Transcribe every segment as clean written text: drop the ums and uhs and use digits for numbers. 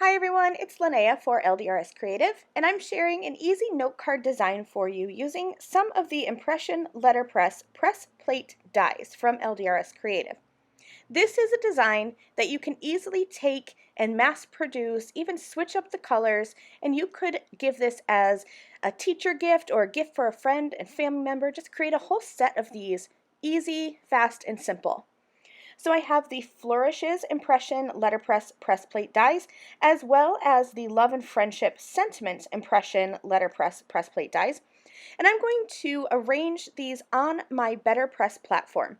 Hi everyone, it's Lynnea for LDRS Creative, and I'm sharing an easy note card design for you using some of the Impression Letterpress press plate dies from LDRS Creative. This is a design that you can easily take and mass produce, even switch up the colors, and you could give this as a teacher gift or a gift for a friend and family member. Just create a whole set of these, easy, fast, and simple. So I have the Flourishes Impression Letterpress press plate dies, as well as the Love and Friendship Sentiment Impression Letterpress press plate dies. And I'm going to arrange these on my Letterpress platform.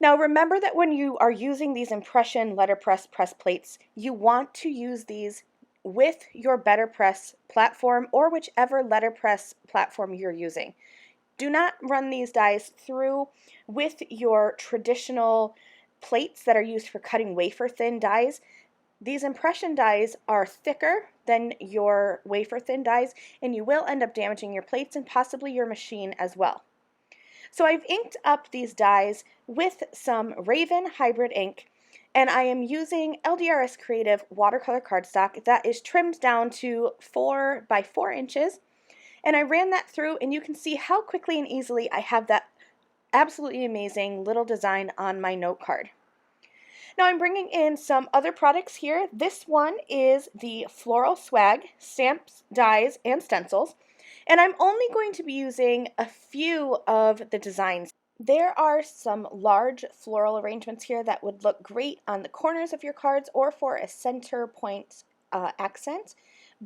Now remember that when you are using these Impression Letterpress press plates, you want to use these with your Letterpress platform or whichever Letterpress platform you're using. Do not run these dies through with your traditional plates that are used for cutting wafer thin dies. These impression dies are thicker than your wafer thin dies, and you will end up damaging your plates and possibly your machine as well. So I've inked up these dies with some Raven hybrid ink, and I am using LDRS Creative watercolor cardstock that is trimmed down to 4 by 4 inches. And I ran that through, and you can see how quickly and easily I have that absolutely amazing little design on my note card. Now I'm bringing in some other products here. This one is the Floral Swag stamps, dies, and stencils. And I'm only going to be using a few of the designs. There are some large floral arrangements here that would look great on the corners of your cards or for a center point accent.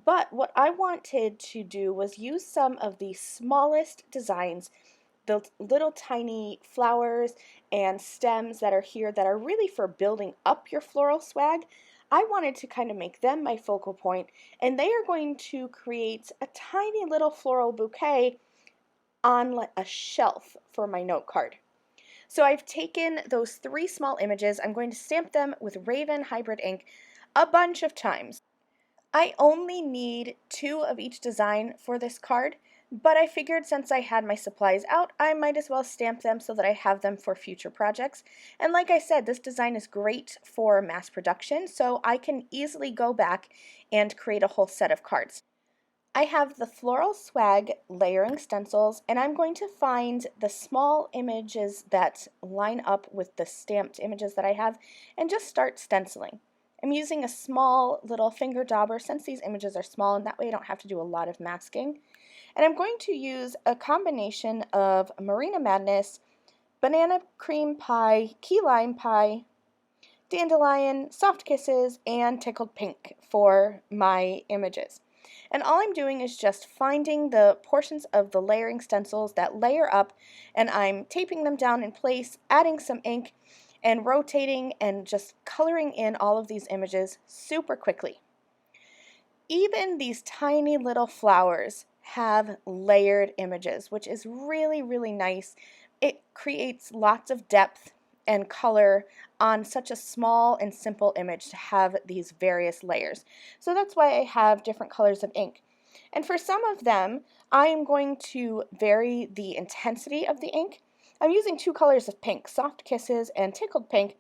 But what I wanted to do was use some of the smallest designs, the little tiny flowers and stems that are here that are really for building up your floral swag. I wanted to kind of make them my focal point, and they are going to create a tiny little floral bouquet on a shelf for my note card. So I've taken those 3 small images. I'm going to stamp them with Raven hybrid ink a bunch of times. I only need 2 of each design for this card, but I figured since I had my supplies out, I might as well stamp them so that I have them for future projects. And like I said, this design is great for mass production, so I can easily go back and create a whole set of cards. I have the Floral Swag layering stencils, and I'm going to find the small images that line up with the stamped images that I have and just start stenciling. I'm using a small little finger dauber since these images are small, and that way I don't have to do a lot of masking. And I'm going to use a combination of Marina Madness, Banana Cream Pie, Key Lime Pie, Dandelion, Soft Kisses, and Tickled Pink for my images. And all I'm doing is just finding the portions of the layering stencils that layer up, and I'm taping them down in place, adding some ink, and rotating and just coloring in all of these images super quickly. Even these tiny little flowers have layered images, which is really, really nice. It creates lots of depth and color on such a small and simple image to have these various layers. So that's why I have different colors of ink. And for some of them, I am going to vary the intensity of the ink. I'm using 2 colors of pink, Soft Kisses and Tickled Pink,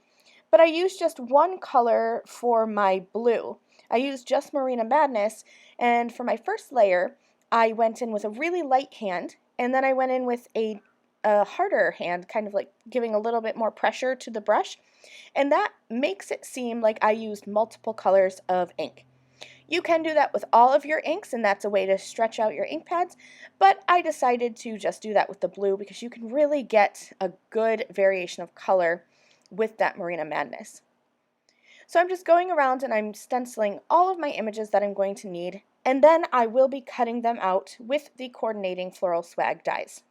but I used just 1 color for my blue. I used just Marina Madness, and for my first layer, I went in with a really light hand, and then I went in with a harder hand, kind of like giving a little bit more pressure to the brush, and that makes it seem like I used multiple colors of ink. You can do that with all of your inks, and that's a way to stretch out your ink pads, but I decided to just do that with the blue because you can really get a good variation of color with that Marina Madness. So I'm just going around and I'm stenciling all of my images that I'm going to need, and then I will be cutting them out with the coordinating Floral Swag dies.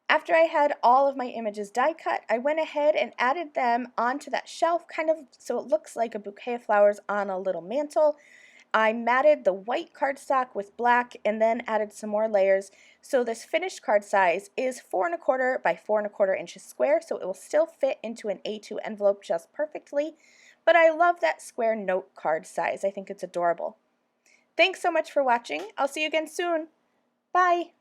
After I had all of my images die cut, I went ahead and added them onto that shelf, kind of so it looks like a bouquet of flowers on a little mantle. I matted the white cardstock with black and then added some more layers. So this finished card size is 4 1/4 by 4 1/4 inches square, so it will still fit into an A2 envelope just perfectly. But I love that square note card size. I think it's adorable. Thanks so much for watching. I'll see you again soon. Bye!